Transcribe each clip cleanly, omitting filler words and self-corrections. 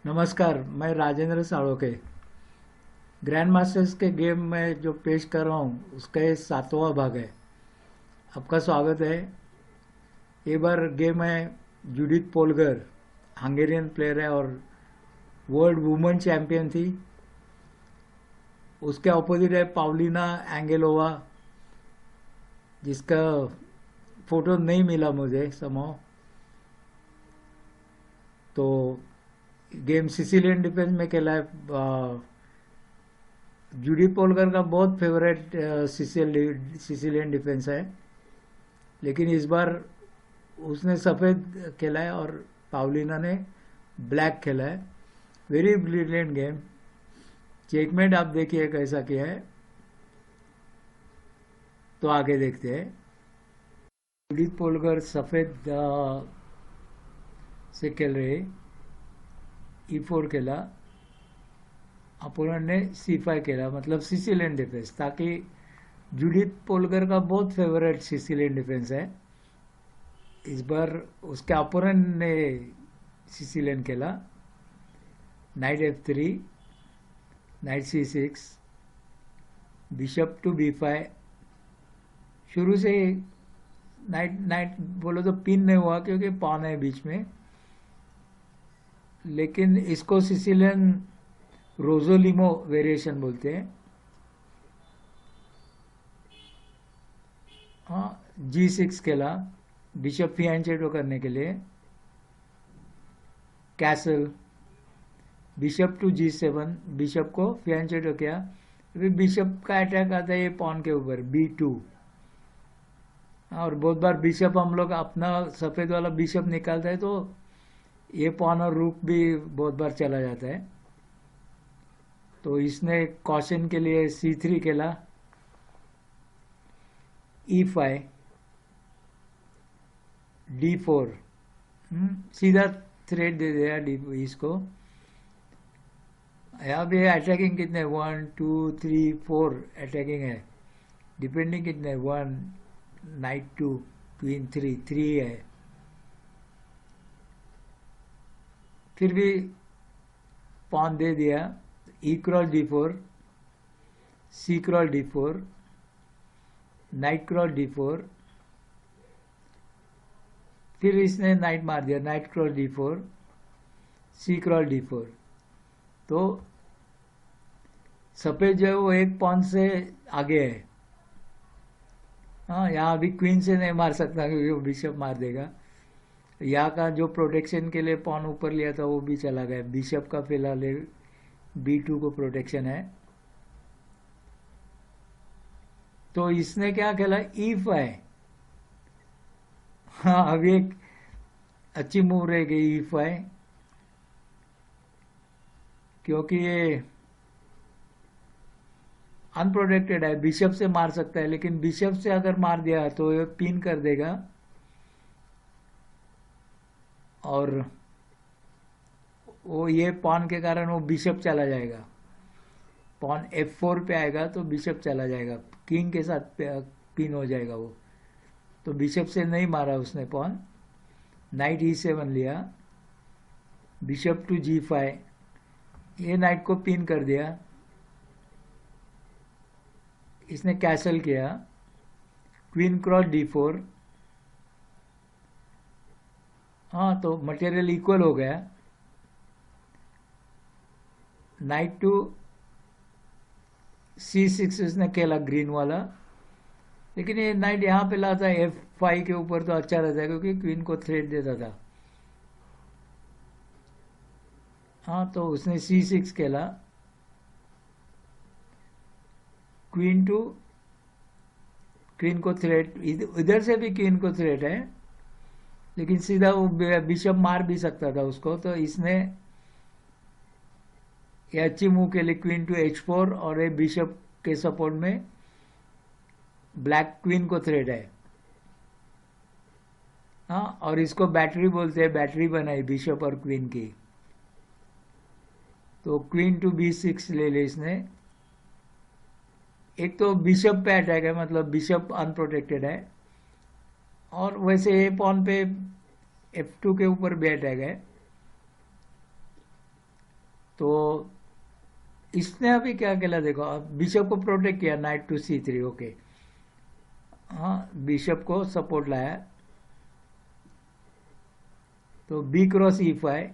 नमस्कार, मैं Rajendra Saloke. Grand masters के गेम में जो पेश कर रहा हूँ उसका ये 7वां भाग है। आपका स्वागत है। ये बार गेम है जूडिथ पोलगर, हंगेरियन प्लेयर है और वर्ल्ड वुमेन चैंपियन थी। उसके अपोजिट है पावलिना एंगेलोवा, जिसका फोटो नहीं मिला मुझे समहाउ। तो गेम सिसिलियन डिफेंस में खेला है। जूडी पोलकर का बहुत फेवरेट सिसिलियन डिफेंस है, लेकिन इस बार उसने सफ़ेद खेला है और पावलिना ने ब्लैक खेला है। Very brilliant game. चेकमेट आप देखिए कैसा किया है। तो आगे देखते हैं। जूडिथ पोलकर सफ़ेद से खेल रहे। E4 खेला, अपोनेंट ने C5 खेला, मतलब सिसिलियन डिफेंस, ताकि जूडिथ पोलकर का बहुत फेवरेट सिसिलियन डिफेंस है। इस बार उसके अपोनेंट ने सिसिलियन खेला। Knight F3, knight C6, bishop to B5। शुरू से नाइट नाइट बोलो तो पिन नहीं हुआ क्योंकि पॉन है बीच में, लेकिन इसको सिसिलियन रोजोलिमो वेरिएशन बोलते हैं। हाँ, G6 खेला बिशप फियांचेटो करने के लिए। Castle, bishop to G7, bishop को फियांचेटो किया। अभी बिशप का अटैक आता है ये पॉन के ऊपर B2। और बहुत बार बिशप हम लोग अपना सफ़ेद वाला बिशप निकालता है तो ये पॉन और रूक भी बहुत बार चला जाता है। तो इसने कॉशन के लिए C3 खेला, E5, D4। सीधा थ्रेड दे दिया इसको। यहाँ भी अटैकिंग कितने, 1 2 3 4 अटैकिंग है। डिपेंडिंग कितने, 1, नाइट 2, क्वीन 3 है। फिर भी पॉन दे दिया। E cross D4, C cross D4, night cross D4। फिर इसने नाइट मार दिया, night cross D4, C cross D4। तो सफ़ेद जो है वो एक पॉन से आगे है। हाँ, यहाँ अभी क्वीन से नहीं मार सकता क्योंकि वो बिशप मार देगा। यहाँ का जो प्रोटेक्शन के लिए पॉन ऊपर लिया था वो भी चला गया। बिशप का फिलहाल B2 को प्रोटेक्शन है। तो इसने क्या खेला, E5। हाँ, अभी एक अच्छी मूव रह गई E5, क्योंकि ये अनप्रोटेक्टेड है। बिशप से मार सकता है, लेकिन बिशप से अगर मार दिया तो ये पिन कर देगा और वो ये पॉन के कारण वो बिशप चला जाएगा। पॉन F4 पे आएगा तो बिशप चला जाएगा, किंग के साथ पिन हो जाएगा वो। तो बिशप से नहीं मारा उसने पॉन। नाइट E7 लिया, बिशप टू G5, ये नाइट को पिन कर दिया। इसने कैसल किया, क्वीन क्रॉस D4। हाँ, तो मटेरियल इक्वल हो गया। नाइट टू C6 इसने खेला ग्रीन वाला, लेकिन ये नाइट यहाँ पे लाता है F5 के ऊपर तो अच्छा रहता है क्योंकि क्वीन को थ्रेट देता था। हाँ, तो उसने C6 खेला, क्वीन टू, क्वीन को थ्रेट, इधर से भी क्वीन को थ्रेट है, लेकिन सीधा वो बिशप मार भी सकता था उसको। तो इसने ये अच्छी मूव के लिए क्वीन टू H4, और ये बिशप के सपोर्ट में ब्लैक क्वीन को थ्रेट है। हाँ, और इसको बैटरी बोलते हैं, बैटरी बनाई बिशप और क्वीन की। तो क्वीन टू B6 ले ले इसने। एक तो बिशप पे अटैक है, मतलब बिशप अनप्रोटेक्टेड है, और वैसे ए पॉन पे F2 के ऊपर भी अटैक है। तो इसने अभी क्या किया देखो, अब बिशप को प्रोटेक्ट किया, नाइट टू C3, ओके। हाँ, बिशप को सपोर्ट लाया, तो B क्रॉस E5।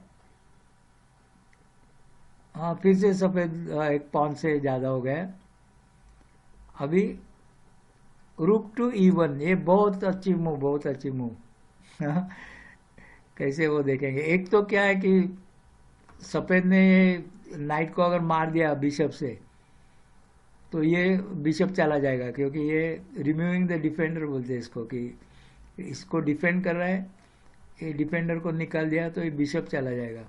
हाँ, फिर से सफेद एक पॉन से ज्यादा हो गया। अभी रुक टू E1, ये बहुत अच्छी मूव, बहुत अच्छी मूव। कैसे वो देखेंगे। एक तो क्या है कि सफेद ने नाइट को अगर मार दिया बिशप से, तो ये बिशप चला जाएगा, क्योंकि ये रिमूविंग द डिफेंडर बोलते हैं इसको, कि इसको डिफेंड कर रहा है, ये डिफेंडर को निकाल दिया तो ये बिशप चला जाएगा।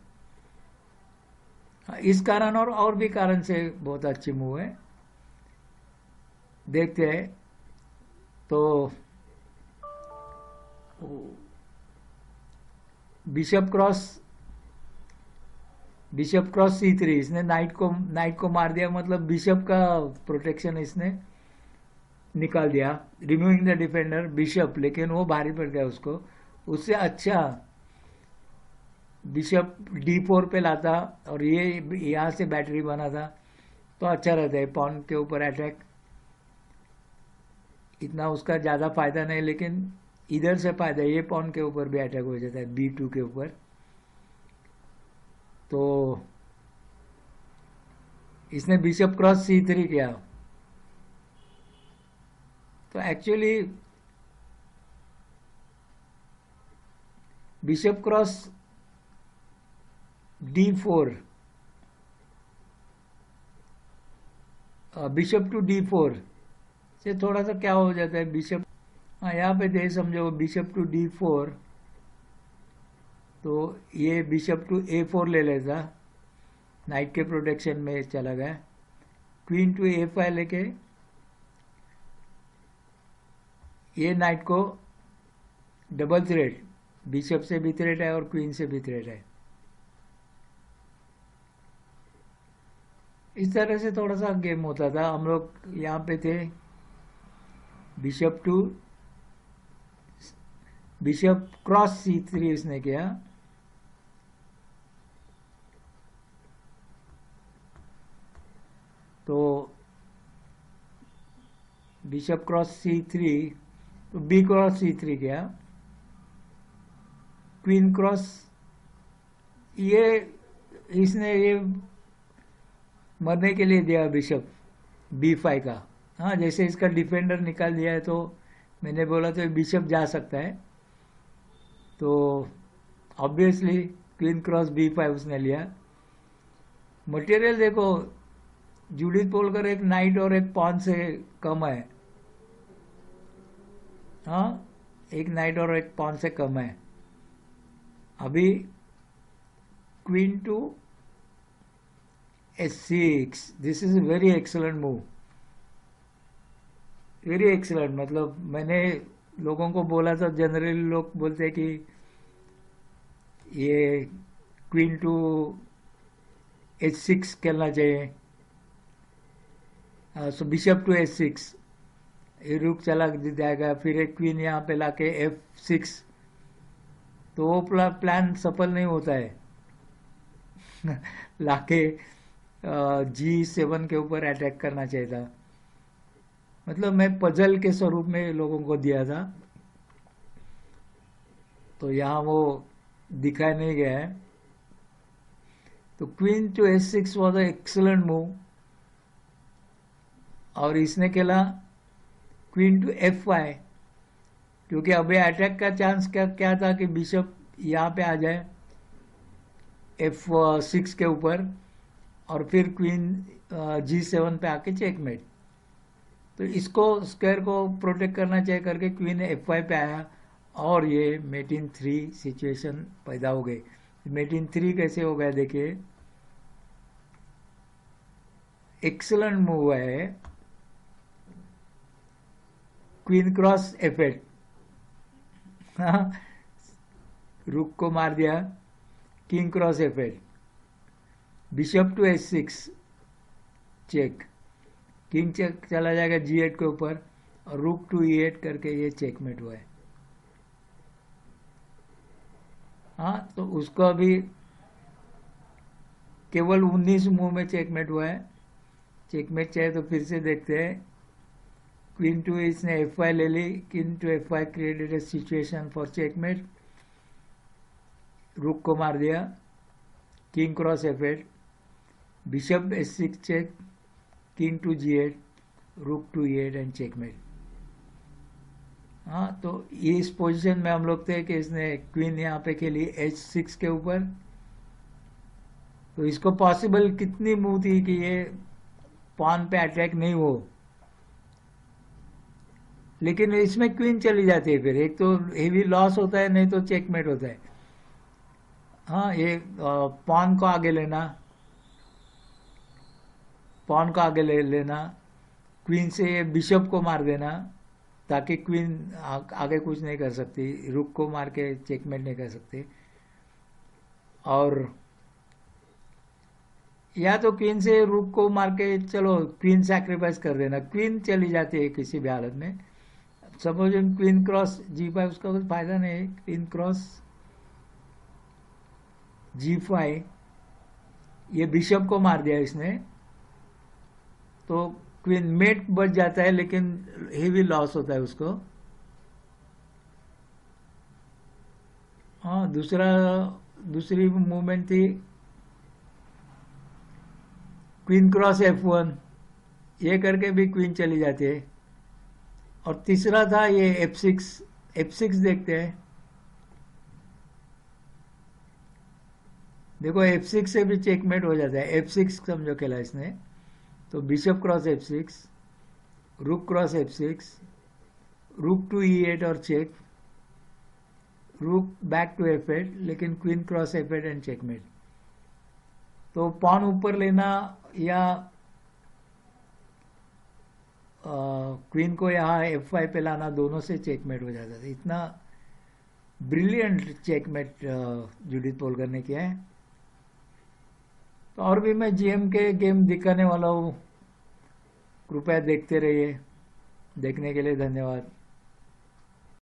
इस कारण और भी कारण से बहुत अच्छी मूव है। देखते हैं। तो बिशप क्रॉस C3, इसने नाइट को मार दिया, मतलब बिशप का प्रोटेक्शन इसने निकाल दिया, रिमूविंग द डिफेंडर बिशप, लेकिन वो भारी पड़ गया उसको। उससे अच्छा बिशप D4 पे लाता और ये यहाँ से बैटरी बना था, तो अच्छा रहता है पॉन के ऊपर अटैक। इतना उसका ज़्यादा फायदा नहीं, लेकिन इधर से फायदा, ये पॉन के ऊपर भी अटैक हो जाता है B2 के ऊपर। तो इसने बिशप क्रॉस C3 किया, तो actually bishop cross D4, bishop to D4 से थोड़ा सा क्या हो जाता है, बिशप, हाँ यहाँ पे दे समझो बिशप टू D4, तो ये बिशप टू A4 ले लेता, नाइट के प्रोटेक्शन में चला गया। क्वीन टू A5 लेके ये नाइट को डबल थ्रेट, बिशप से भी थ्रेट है और क्वीन से भी थ्रेट है। इस तरह से थोड़ा सा गेम होता था। हम लोग यहाँ पे थे, बिशप क्रॉस C3 इसने किया, तो बिशप क्रॉस C3, तो B क्रॉस C3 किया, क्वीन क्रॉस, ये इसने ये मरने के लिए दिया बिशप B5 का। हाँ, जैसे इसका डिफेंडर निकाल दिया है, तो मैंने बोला तो बिशप जा सकता है, तो ऑब्वियसली क्वीन क्रॉस B5 उसने लिया। मटेरियल देखो, जूडिथ पोलकर एक नाइट और एक पॉन से कम है। हाँ, एक नाइट और एक पॉन से कम है। अभी queen to S6, this is very excellent move, very excellent. मतलब मैंने लोगों को बोला था, जनरली लोग बोलते हैं कि ये क्वीन टू H6 खेलना चाहिए, सो बिशप टू H6, ये रुक चला जाएगा, फिर एक क्वीन यहाँ पे लाके F6, तो वो प्लान सफल नहीं होता है। लाके G7 के ऊपर अटैक करना चाहिए था। मतलब मैं पजल के स्वरूप में लोगों को दिया था, तो यहाँ वो दिखाई नहीं गया है। तो queen to H6 was excellent move, और इसने खेला क्वीन टू F5, क्योंकि अभी अटैक का चांस क्या था कि बिशप यहाँ पे आ जाए F6 के ऊपर, और फिर क्वीन G7 पे आके चेकमेट। तो इसको स्क्वायर को प्रोटेक्ट करना चाहिए करके क्वीन F5 पे आया, और ये मेट इन 3 सिचुएशन पैदा हो गई। मेट इन 3 कैसे हो गया देखिए, एक्सलेंट मूव है, क्वीन क्रॉस F8, रुक को मार दिया, king cross F8, bishop to H6 check, king check चला जाएगा G8 के ऊपर, और रुक टू E8 करके ये चेकमेट हुआ है। हाँ, तो उसको अभी केवल 19 मूव में चेकमेट हुआ है। चेकमेट चाहे तो फिर से देखते हैं। क्वीन टू इसने F5 ले ली, queen to F5 created a situation for checkmate. Rook को मार दिया, king cross F8, bishop S6 check, king to G8, rook to E8 and checkmate. हाँ, तो ये इस पोजीशन में हम लोग थे कि इसने क्वीन यहाँ पे खेली H6 के ऊपर। तो इसको पॉसिबल कितनी मूव थी कि ये पॉन पे अटैक नहीं हो, लेकिन इसमें क्वीन चली जाती है, फिर एक तो हेवी लॉस होता है, नहीं तो चेकमेट होता है। हाँ, ये पॉन को आगे लेना, पॉन को आगे ले लेना, क्वीन से बिशप को मार देना ताकि क्वीन आगे कुछ नहीं कर सकती, रुक को मार के चेकमेट नहीं कर सकती। और या तो क्वीन से रुक को मार के चलो क्वीन सैक्रिफाइस कर देना, क्वीन चली जाती है किसी भी हालत में। सपोज क्वीन क्रॉस G5, उसका कुछ फायदा नहीं है। क्वीन क्रॉस G5, ये बिशप को मार दिया इसने, तो क्वीन मेट बच जाता है, लेकिन हेवी लॉस होता है उसको। हाँ, दूसरी मूवमेंट थी क्वीन क्रॉस F1, ये करके भी क्वीन चली जाती है। और तीसरा था ये F6 देखते हैं। देखो F6 से भी चेकमेट हो जाता है। F6 समझो खेला इसने, तो बिशप क्रॉस F6, रुक क्रॉस F6, रुक टू E8 और चेक, रुक बैक टू F8, लेकिन queen cross F8 and checkmate. तो पॉन ऊपर लेना या क्वीन को यहाँ F5 पे लाना, दोनों से चेकमेट हो जाता था। इतना ब्रिलियंट चेकमेट जूडिथ पोलकर ने किया है। तो और भी मैं GM के गेम दिखाने वाला हूँ, कृपया देखते रहिए। देखने के लिए धन्यवाद।